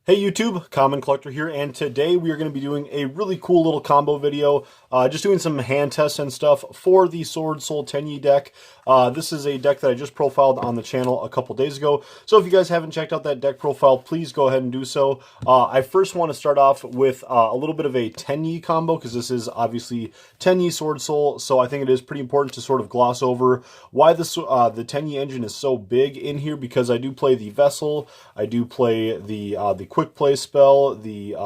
Hey YouTube, Common Collector here, and today we are going to be doing a really cool little combo video, just doing some hand tests and stuff for the Swordsoul Tenyi deck. This is a deck that I just profiled on the channel a couple days ago, so if you guys haven't checked out that deck profile, please go ahead and do so. I first want to start off with a little bit of a Tenyi combo, because this is obviously Tenyi Swordsoul, so I think it is pretty important to sort of gloss over why the Tenyi engine is so big in here, because I do play the Vessel, I do play the quick play spell, the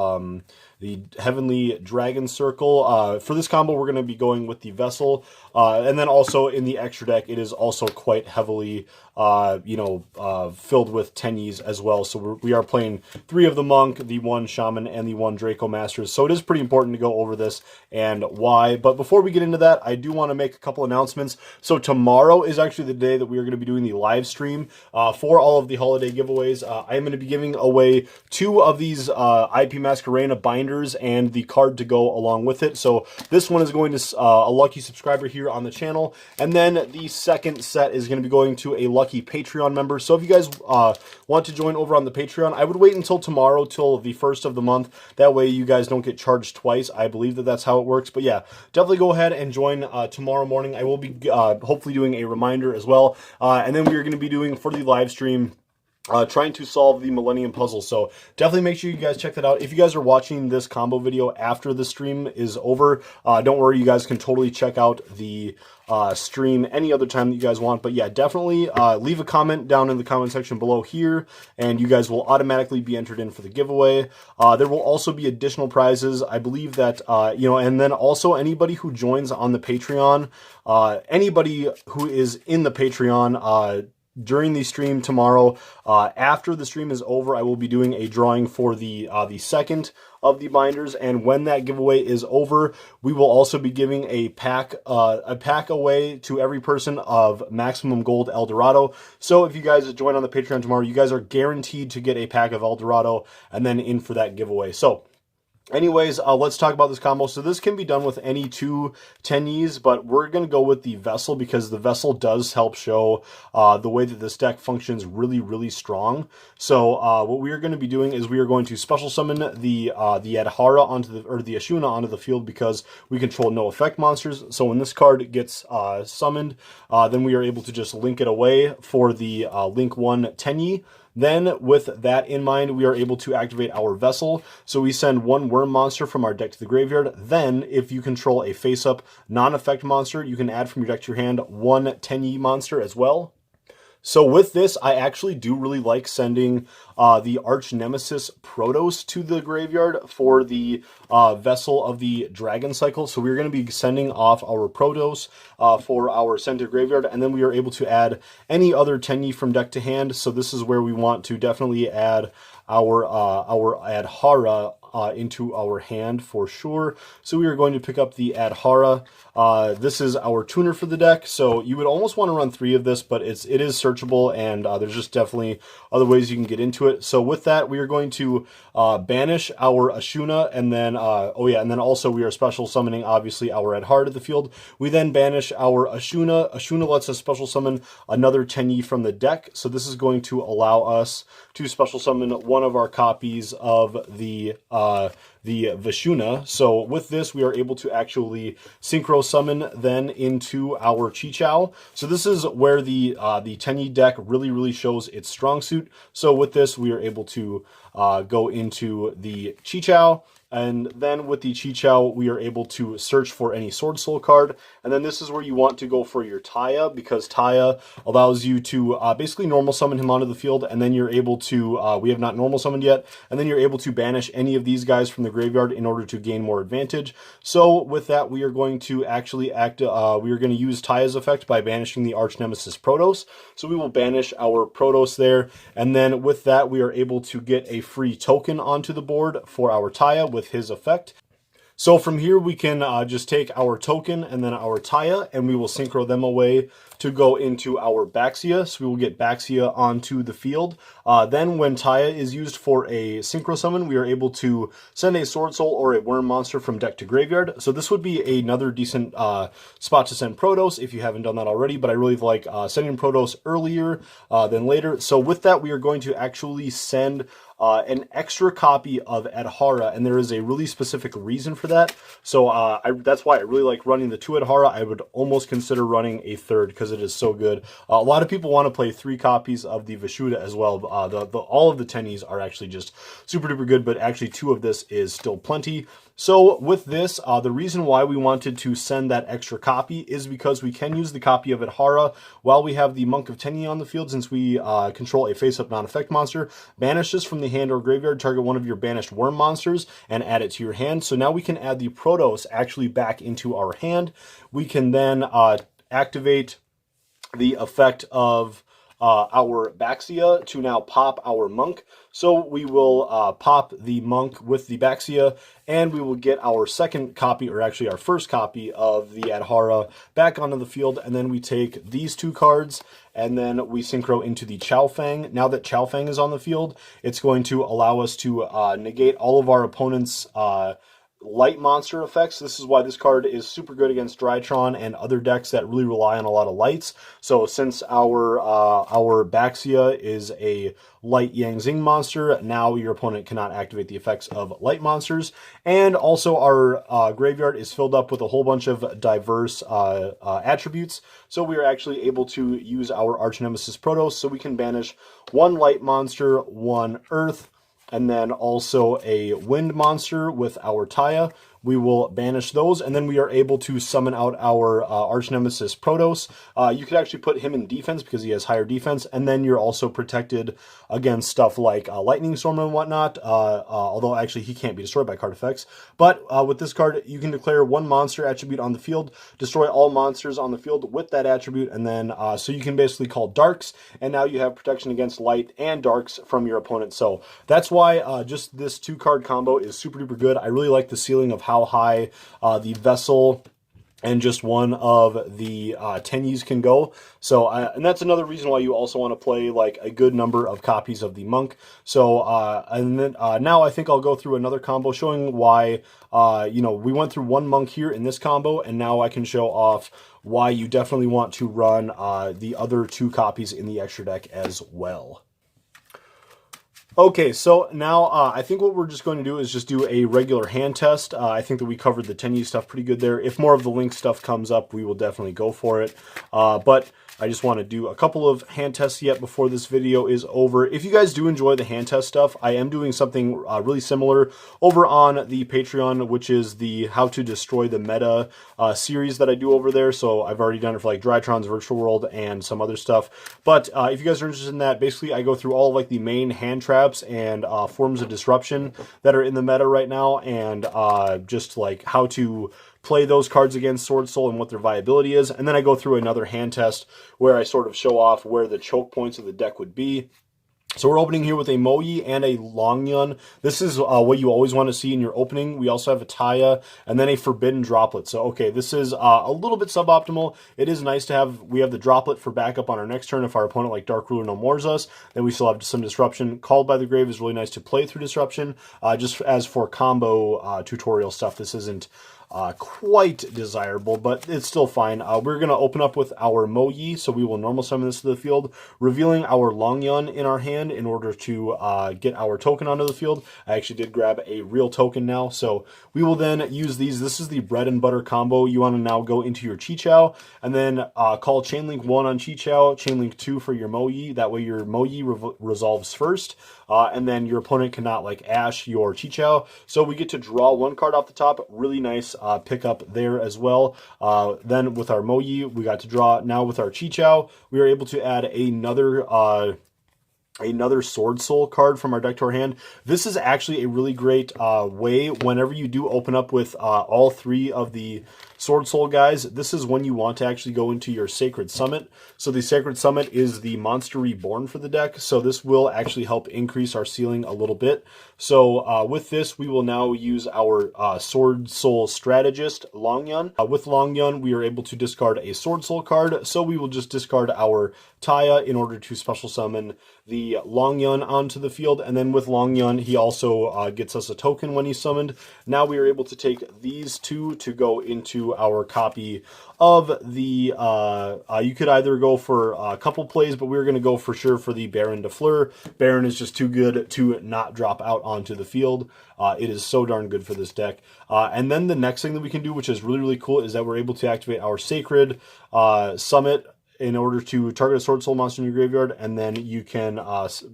Heavenly Dragon Circle. For this combo, we're going to be going with the Vessel, and then also in the extra deck, it is also quite heavily, filled with Tenyis as well. So we are playing 3 of the Monk, the 1 Shaman, and the 1 Draco Masters. So it is pretty important to go over this and why. But before we get into that, I do want to make a couple announcements. So tomorrow is actually the day that we are going to be doing the live stream for all of the holiday giveaways. I am going to be giving away 2 of these IP Masquerena binders and the card to go along with it. So this one is going to a lucky subscriber here on the channel, and then the second set is going to be going to a lucky Patreon member. So if you guys want to join over on the Patreon, I would wait until tomorrow, till the 1st of the month. That way you guys don't get charged twice. I believe that that's how it works. But yeah, definitely go ahead and join tomorrow morning. I will be hopefully doing a reminder as well. And then we are going to be doing for the live stream, trying to solve the Millennium Puzzle. So definitely make sure you guys check that out. If you guys are watching this combo video after the stream is over, don't worry, you guys can totally check out the stream any other time that you guys want. But yeah, definitely leave a comment down in the comment section below here, and you guys will automatically be entered in for the giveaway. There will also be additional prizes. I believe that, and then also anybody who joins on the Patreon, anybody who is in the Patreon, during the stream tomorrow, after the stream is over, I will be doing a drawing for the second of the binders, and when that giveaway is over, we will also be giving a pack away to every person of Maximum Gold Eldorado. So if you guys join on the Patreon tomorrow, you guys are guaranteed to get a pack of Eldorado and then in for that giveaway. So anyways, let's talk about this combo. So this can be done with any 2 Tenyis, but we're going to go with the Vessel, because the Vessel does help show the way that this deck functions really, really strong. So what we are going to be doing is we are going to special summon the Adhara the Ashuna onto the field, because we control no effect monsters. So when this card gets summoned, then we are able to just link it away for the Link 1 Tenyi. Then, with that in mind, we are able to activate our Vessel. So we send 1 Worm monster from our deck to the graveyard. Then, if you control a face-up non-effect monster, you can add from your deck to your hand 1 Tenyi monster as well. So with this, I actually do really like sending the Arch Nemesis Protos to the graveyard for the Vessel of the Dragon Cycle. So we're going to be sending off our Protos for our center graveyard, and then we are able to add any other Tenyi from deck to hand. So this is where we want to definitely add our Adhara into our hand for sure. So we are going to pick up the Adhara. This is our tuner for the deck, so you would almost want to run 3 of this, but it is searchable, and there's just definitely other ways you can get into it. So with that, we are going to banish our Ashuna, and then and then also we are special summoning obviously our Adhara to the field. We then banish our Ashuna. Ashuna lets us special summon another Tenyi from the deck, so this is going to allow us to special summon one of our copies of the Vishuna. So with this, we are able to actually synchro summon then into our Chichao. So this is where the Tenyi deck really, really shows its strong suit. So with this, we are able to go into the Chichao. And then with the Chichao, we are able to search for any Swordsoul card. And then this is where you want to go for your Taya, because Taya allows you to basically normal summon him onto the field, and then you're able to, we have not normal summoned yet, and then you're able to banish any of these guys from the graveyard in order to gain more advantage. So with that, we are going to actually we are going to use Taya's effect by banishing the Arch Nemesis Protos. So we will banish our Protos there, and then with that, we are able to get a free token onto the board for our Taya with his effect. So from here, we can just take our token and then our Taya, and we will synchro them away to go into our Baxia. So we will get Baxia onto the field. Then when Taya is used for a synchro summon, we are able to send a Swordsoul or a Worm monster from deck to graveyard. So this would be another decent spot to send Protos if you haven't done that already, but I really like sending Protos earlier than later. So with that, we are going to actually send an extra copy of Adhara, and there is a really specific reason for that. So that's why I really like running the 2 Adhara. I would almost consider running a 3rd because it is so good. A lot of people want to play 3 copies of the Vishuddha as well. All of the Tenyis are actually just super duper good, but actually 2 of this is still plenty. So with this, the reason why we wanted to send that extra copy is because we can use the copy of Adhara while we have the Monk of Tenyi on the field, since we control a face-up non-effect monster. Banish this from the hand or graveyard, target one of your banished worm monsters, and add it to your hand. So now we can add the Protos actually back into our hand. We can then activate the effect of our Baxia to now pop our Monk. So we will pop the Monk with the Baxia, and we will get our second copy, or actually our first copy of the Adhara back onto the field, and then we take these 2 cards, and then we synchro into the Chaofeng. Now that Chaofeng is on the field, it's going to allow us to negate all of our opponent's light monster effects. This is why this card is super good against Drytron and other decks that really rely on a lot of lights. So since our Baxia is a light Yang Zing monster, now your opponent cannot activate the effects of light monsters. And also our graveyard is filled up with a whole bunch of diverse attributes. So we are actually able to use our Arch Nemesis Protos, so we can banish 1 light monster, 1 earth, and then also a wind monster with our Taya. We will banish those, and then we are able to summon out our Arch Nemesis Protos. You could actually put him in defense because he has higher defense, and then you're also protected against stuff like Lightning Storm and whatnot, although actually he can't be destroyed by card effects. But with this card, you can declare 1 monster attribute on the field, destroy all monsters on the field with that attribute, and then so you can basically call darks, and now you have protection against light and darks from your opponent. So that's why just this 2-card combo is super duper good. I really like the ceiling of how high the Vessel and just one of the Tenyis can go. So, and that's another reason why you also want to play like a good number of copies of the Monk. So, and then now I think I'll go through another combo showing why, you know, we went through 1 Monk here in this combo, and now I can show off why you definitely want to run the other 2 copies in the extra deck as well. Okay, so now I think what we're just going to do is just do a regular hand test. I think that we covered the Tenyi stuff pretty good there. If more of the Link stuff comes up, we will definitely go for it. But I just want to do a couple of hand tests yet before this video is over. If you guys do enjoy the hand test stuff, I am doing something really similar over on the Patreon, which is the How to Destroy the Meta series that I do over there. So I've already done it for like Drytron's Virtual World and some other stuff. But if you guys are interested in that, basically I go through all of like the main hand traps and forms of disruption that are in the meta right now, and just like how to play those cards against Swordsoul and what their viability is. And then I go through another hand test where I sort of show off where the choke points of the deck would be. So we're opening here with a Moyi and a Longyun. This is what you always want to see in your opening. We also have a Taya and then a Forbidden Droplet. So, okay, this is a little bit suboptimal. It is nice to have, we have the Droplet for backup on our next turn if our opponent like Dark Ruler no mores us. Then we still have some Disruption. Called by the Grave is really nice to play through Disruption. Just as for combo tutorial stuff, this isn't quite desirable, but it's still fine. We're going to open up with our Moyi, so we will normal summon this to the field, revealing our Longyun in our hand in order to get our token onto the field. I actually did grab a real token now, so we will then use these. This is the bread and butter combo. You want to now go into your Chichao, and then call Chainlink 1 on Chichao, Chainlink 2 for your Moyi. That way your Moyi resolves first, and then your opponent cannot like Ash your Chichao. So we get to draw 1 card off the top. Really nice pick up there as well. Then with our Moyi, we got to draw. Now with our Chichao, we are able to add another Swordsoul card from our deck to our hand. This is actually a really great way whenever you do open up with all 3 of the Swordsoul guys. This is when you want to actually go into your Sacred Summit. So the Sacred Summit is the monster reborn for the deck. So this will actually help increase our ceiling a little bit. So with this, we will now use our Swordsoul Strategist, Longyun. With Longyun, we are able to discard a Swordsoul card. So we will just discard our Taya in order to special summon the the Long Yun onto the field, and then with Long Yun, he also gets us a token when he's summoned. Now we are able to take these two to go into our copy of the, you could either go for a couple plays, but we're going to go for sure for the Baron de Fleur. Baron is just too good to not drop out onto the field. It is so darn good for this deck. And then the next thing that we can do, which is really, really cool, is that we're able to activate our Sacred Summit in order to target a Sword Soul monster in your graveyard, and then you can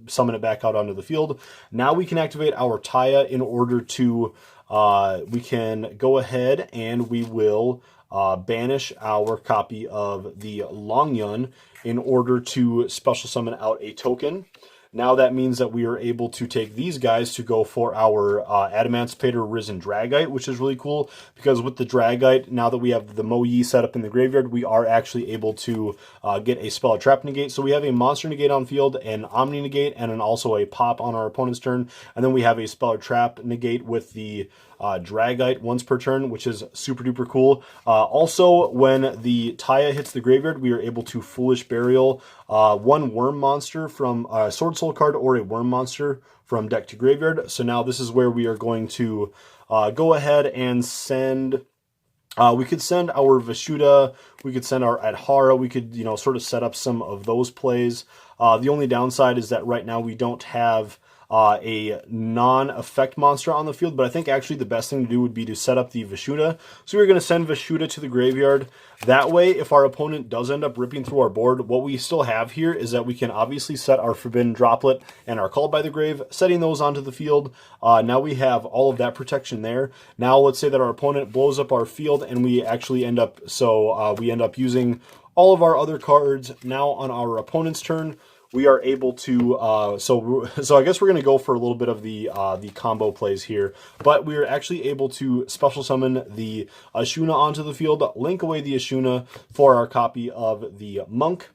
summon it back out onto the field. Now we can activate our Taya in order to, we can go ahead and we will banish our copy of the Long Yun in order to special summon out a token. Now that means that we are able to take these guys to go for our Adamantipator Risen Dragite, which is really cool, because with the Dragite, now that we have the Mo-Yi set up in the graveyard, we are actually able to get a Spell Trap negate. So we have a Monster negate on field, an Omni negate, and also a pop on our opponent's turn. And then we have a Spell Trap negate with the Dragite once per turn, which is super duper cool. Also, when the Taya hits the graveyard, we are able to Foolish Burial one worm monster from a Sword Soul card or a worm monster from deck to graveyard. So now this is where we are going to go ahead and send. We could send our Vishuda, we could send our Adhara, we could, sort of set up some of those plays. The only downside is that right now we don't have a non-effect monster on the field, but I think actually the best thing to do would be to set up the Vishuda. So we're going to send Vishuda to the graveyard. That way, if our opponent does end up ripping through our board, what we still have here is that we can obviously set our Forbidden Droplet and our Called by the Grave, setting those onto the field. Now we have all of that protection there. Now let's say that our opponent blows up our field and we actually end up, we end up using all of our other cards. Now on our opponent's turn, we are able to, so I guess we're going to go for a little bit of the combo plays here, but we are actually able to special summon the Ashuna onto the field, link away the Ashuna for our copy of the Monk.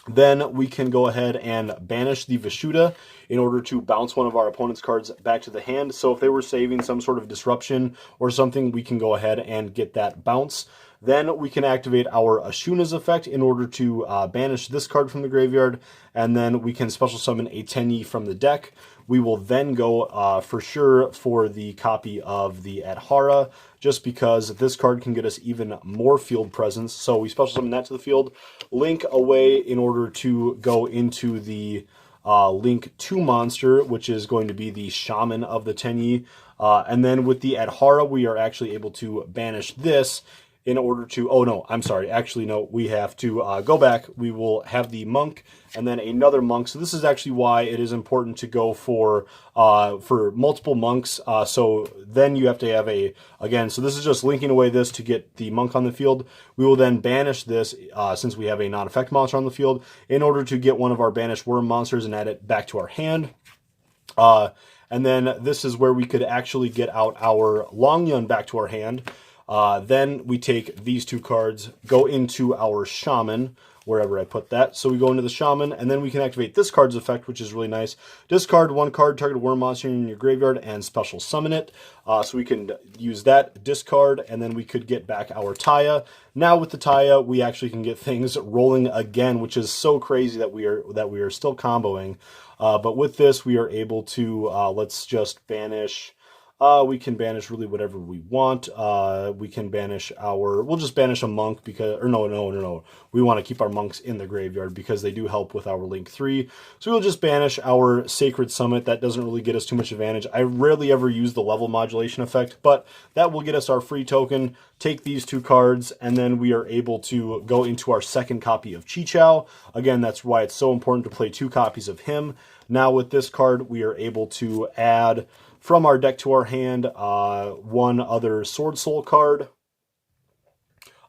Then we can go ahead and banish the Vishuda in order to bounce one of our opponent's cards back to the hand. So if they were saving some sort of disruption or something, we can go ahead and get that bounce. Then we can activate our Ashuna's effect in order to banish this card from the graveyard, and then we can special summon a Tenyi from the deck. We will then go for sure for the copy of the Adhara, just because this card can get us even more field presence. So we special summon that to the field, link away in order to go into the Link 2 monster, which is going to be the Shaman of the Tenyi. And then with the Adhara, we are actually able to banish this in order to, oh no, I'm sorry, actually no, we have to go back. We will have the Monk and then another Monk. So this is actually why it is important to go for multiple Monks. So then you have to have again, so this is just linking away this to get the Monk on the field. We will then banish this, since we have a non-effect monster on the field, in order to get one of our banished worm monsters and add it back to our hand. And then this is where we could actually get out our Long Yun back to our hand. Then we take these two cards, go into our Shaman, wherever I put that. So we go into the Shaman, and then we can activate this card's effect, which is really nice. Discard one card, target a worm monster in your graveyard, and special summon it. So we can use that, discard, and then we could get back our Taya. Now with the Taya, we actually can get things rolling again, which is so crazy that we are still comboing. But with this, we are able to, let's just banish. We can banish really whatever we want. We can banish we'll just banish a Monk because, or no. We want to keep our Monks in the graveyard because they do help with our Link 3. So we'll just banish our Sacred Summit. That doesn't really get us too much advantage. I rarely ever use the level modulation effect, but that will get us our free token. Take these two cards, and then we are able to go into our second copy of Chichao. Again, that's why it's so important to play two copies of him. Now with this card, we are able to add from our deck to our hand, one other Sword Soul card.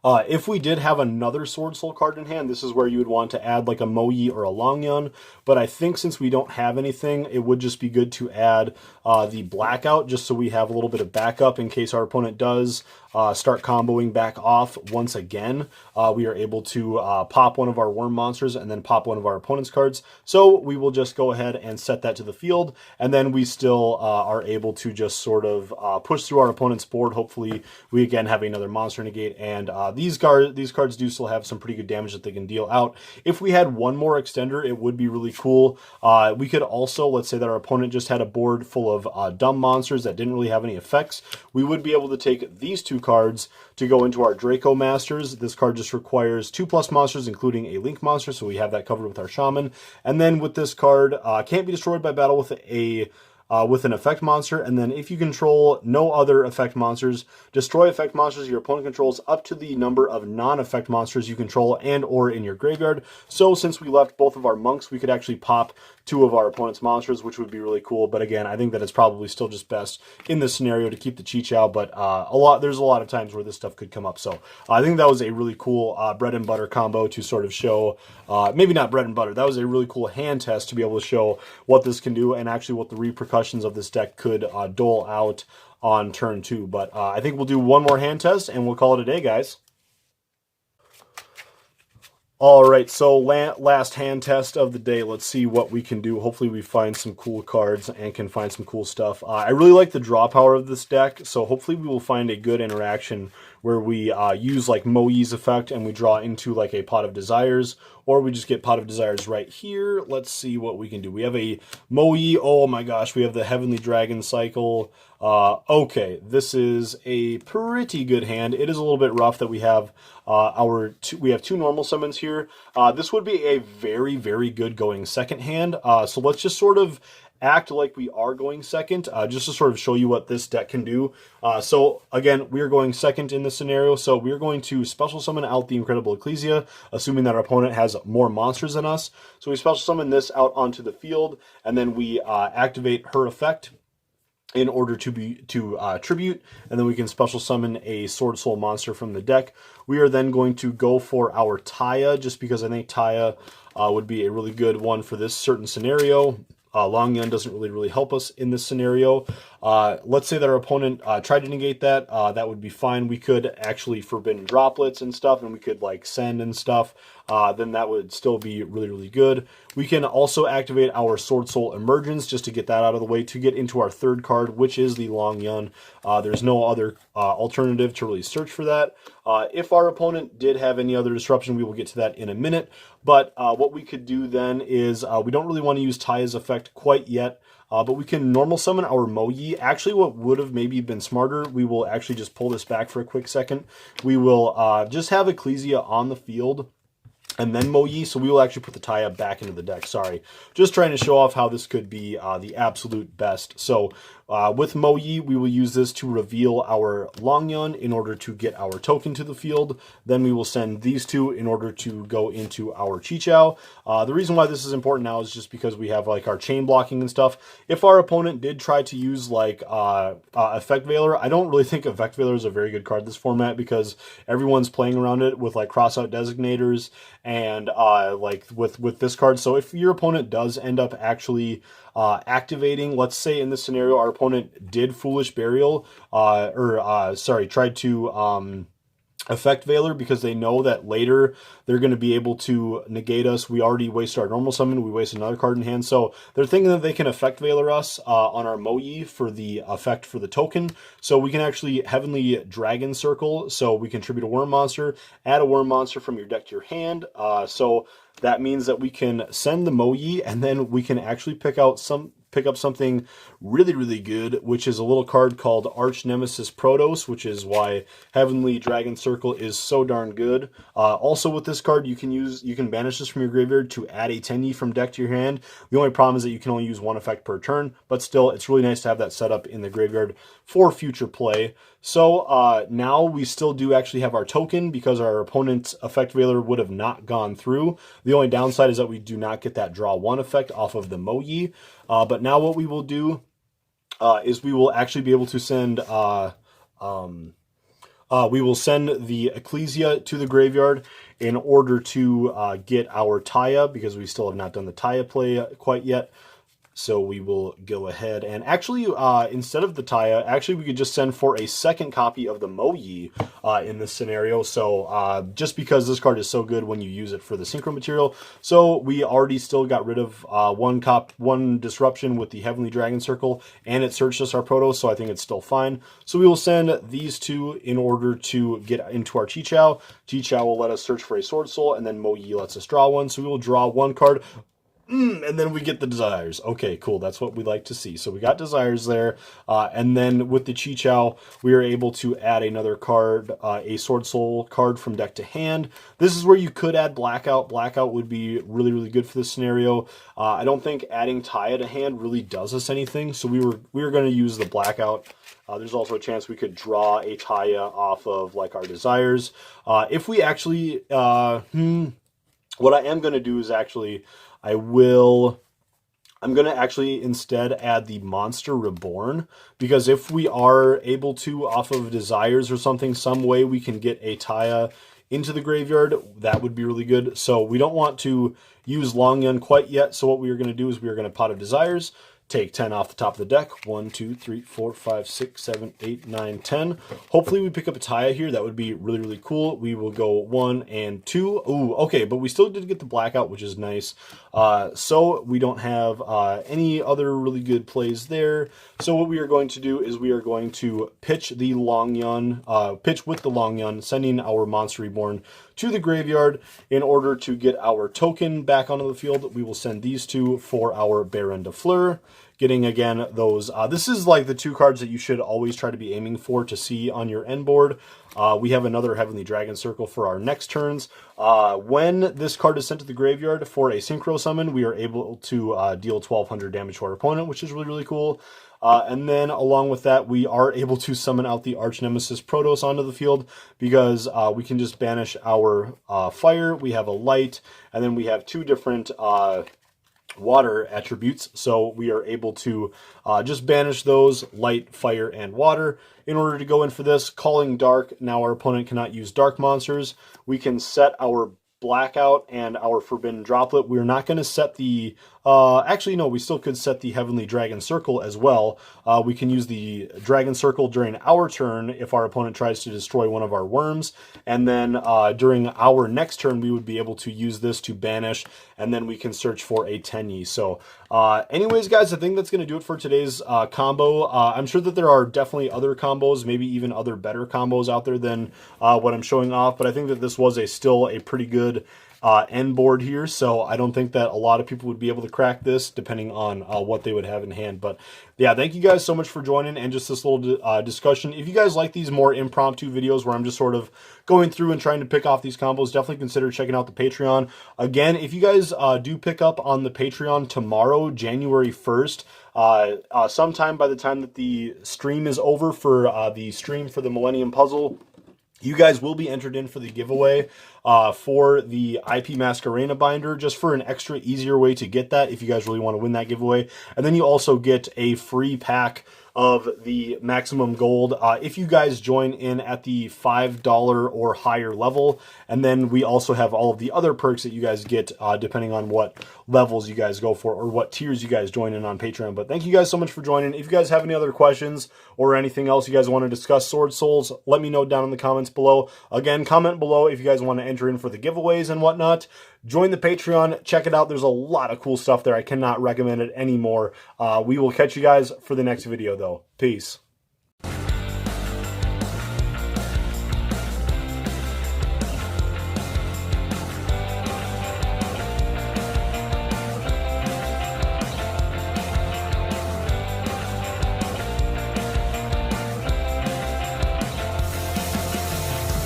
If we did have another Sword Soul card in hand, this is where you would want to add like a Mo-Yi or a Long Yun. But I think since we don't have anything, it would just be good to add the Blackout, just so we have a little bit of backup in case our opponent does start comboing back off once again. We are able to pop one of our worm monsters and then pop one of our opponent's cards. So we will just go ahead and set that to the field, and then we still are able to just sort of push through our opponent's board. Hopefully we again have another monster negate and these cards do still have some pretty good damage that they can deal out. If we had one more extender, it would be really cool. We could also, let's say that our opponent just had a board full of dumb monsters that didn't really have any effects. We would be able to take these two cards to go into our Draco Masters. This card just requires 2+ monsters, including a Link monster, so we have that covered with our Shaman. And then with this card, can't be destroyed by battle with an effect monster, and then if you control no other effect monsters, destroy effect monsters your opponent controls up to the number of non-effect monsters you control and or in your graveyard. So since we left both of our monks, we could actually pop 2 of our opponent's monsters, which would be really cool. But again, I think that it's probably still just best in this scenario to keep the Chi-Chow, but there's a lot of times where this stuff could come up. So I think that was a really cool bread and butter combo to sort of show, maybe not bread and butter, that was a really cool hand test to be able to show what this can do and actually what the repercussions of this deck could dole out on turn 2. But I think we'll do one more hand test and we'll call it a day, guys. All right, so last hand test of the day. Let's see what we can do. Hopefully we find some cool cards and can find some cool stuff. I really like the draw power of this deck, so hopefully we will find a good interaction where we use like Moi's effect and we draw into like a Pot of Desires, or we just get Pot of Desires right here. Let's see what we can do. We have a Moi. Oh my gosh, we have the Heavenly Dragon Cycle. Okay, this is a pretty good hand. It is a little bit rough that we have we have 2 normal summons here. This would be a very, very good going second hand. So let's just sort of act like we are going second, just to sort of show you what this deck can do. So again, we are going second in this scenario, so we're going to special summon out the Incredible Ecclesia, assuming that our opponent has more monsters than us. So we special summon this out onto the field, and then we activate her effect in order to tribute, and then we can special summon a Swordsoul monster from the deck. We are then going to go for our Taya, just because I think Taya would be a really good one for this certain scenario. Long Yun doesn't really help us in this scenario. Let's say that our opponent tried to negate that. That would be fine. We could actually Forbidden Droplets and stuff, and we could like send and stuff. Then that would still be really good. We can also activate our Swordsoul Emergence just to get that out of the way, to get into our third card, which is the Long Yun. There's no other alternative to really search for that. If our opponent did have any other disruption, we will get to that in a minute. But what we could do then is, we don't really want to use Taya's effect quite yet, but we can normal summon our Moi. Actually, what would have maybe been smarter, we will actually just pull this back for a quick second. We will just have Ecclesia on the field, and then Moi, so we will actually put the Taya back into the deck. Sorry, just trying to show off how this could be the absolute best. So with Moi, we will use this to reveal our Long Yun in order to get our token to the field. Then we will send these 2 in order to go into our Chi-Chow. The reason why this is important now is just because we have like our chain blocking and stuff. If our opponent did try to use like Effect Veiler, I don't really think Effect Veiler is a very good card in this format, because everyone's playing around it with like Crossout Designators and like with this card. So if your opponent does end up actually activating, let's say in this scenario our opponent did Foolish Burial, tried to Effect Veiler, because they know that later they're going to be able to negate us. We already wasted our normal summon, we wasted another card in hand, so they're thinking that they can Effect Veiler us on our Moi for the effect for the token. So we can actually Heavenly Dragon Circle, so we contribute a Worm monster, add a Worm monster from your deck to your hand. So that means that we can send the Moi, and then we can actually pick up something really good, which is a little card called Arch Nemesis Protos, which is why Heavenly Dragon Circle is so darn good. Also with this card, you can banish this from your graveyard to add a Tenyi from deck to your hand. The only problem is that you can only use 1 effect per turn, but still, it's really nice to have that set up in the graveyard for future play. So now we still do actually have our token, because our opponent's Effect Veiler would have not gone through. The only downside is that we do not get that draw 1 effect off of the Moi. But now what we will do is we will actually be able to send we will send the Ecclesia to the graveyard in order to get our Taya, because we still have not done the Taya play quite yet. So we will go ahead and actually, instead of the Taya, actually we could just send for a second copy of the Moyi in this scenario. So just because this card is so good when you use it for the synchro material. So we already still got rid of one disruption with the Heavenly Dragon Circle, and it searched us our Proto, so I think it's still fine. So we will send these two in order to get into our Chi-Chao. Chi-Chao will let us search for a Sword Soul, and then Moyi lets us draw one. So we will draw one card. And then we get the desires. Okay, cool. That's what we like to see. So we got desires there. And then with the Chi-Chao, we are able to add another card, a Sword Soul card from deck to hand. This is where you could add Blackout. Blackout would be really, really good for this scenario. I don't think adding Taya to hand really does us anything. So we were going to use the Blackout. There's also a chance we could draw a Taya off of like our desires. If we actually, what I am going to do is actually, I'm going to actually instead add the Monster Reborn, because if we are able to, off of desires or something, some way we can get a Taya into the graveyard, that would be really good. So we don't want to use Long Yun quite yet. So what we are going to do is we are going to Pot of Desires, take 10 off the top of the deck. 1, 2, 3, 4, 5, 6, 7, 8, 9, 10. Hopefully we pick up a Taya here. That would be really, really cool. We will go 1 and 2. Ooh, okay, but we still did get the Blackout, which is nice. So we don't have any other really good plays there. So what we are going to do is we are going to pitch the Long Yun, pitch with the Long Yun, sending our Monster Reborn to the graveyard in order to get our token back onto the field. We will send these two for our Baron de Fleur. Getting, again, those... this is like the two cards that you should always try to be aiming for to see on your end board. We have another Heavenly Dragon Circle for our next turns. When this card is sent to the graveyard for a Synchro Summon, we are able to deal 1,200 damage to our opponent, which is really, really cool. And then along with that, we are able to summon out the Arch Nemesis Protoss onto the field, because we can just banish our fire. We have a light, and then we have two different water attributes. So we are able to just banish those, light, fire, and water. In order to go in for this, Calling Dark, now our opponent cannot use dark monsters. We can set our Blackout and our Forbidden Droplet. We're not going to set the... actually, no, we still could set the Heavenly Dragon Circle as well. We can use the Dragon Circle during our turn if our opponent tries to destroy one of our worms. And then during our next turn, we would be able to use this to banish, and then we can search for a Tenyi. So anyways, guys, I think that's going to do it for today's combo. I'm sure that there are definitely other combos, maybe even other better combos out there than what I'm showing off, but I think that this was still a pretty good end board here, so I don't think that a lot of people would be able to crack this depending on what they would have in hand. But yeah, thank you guys so much for joining and just this little discussion. If you guys like these more impromptu videos where I'm just sort of going through and trying to pick off these combos, definitely consider checking out the Patreon. Again, if you guys do pick up on the Patreon tomorrow, January 1st, sometime by the time that the stream is over for the stream for the Millennium Puzzle, you guys will be entered in for the giveaway for the IP Masquerena binder, just for an extra easier way to get that if you guys really want to win that giveaway. And then you also get a free pack of the maximum gold if you guys join in at the $5 or higher level. And then we also have all of the other perks that you guys get depending on what levels you guys go for or what tiers you guys join in on Patreon. But thank you guys so much for joining. If you guys have any other questions or anything else you guys want to discuss Sword Souls, let me know down in the comments below. Again, comment below if you guys want to enter in for the giveaways and whatnot. Join the Patreon, check it out. There's a lot of cool stuff there. I cannot recommend it anymore. We will catch you guys for the next video though. Peace.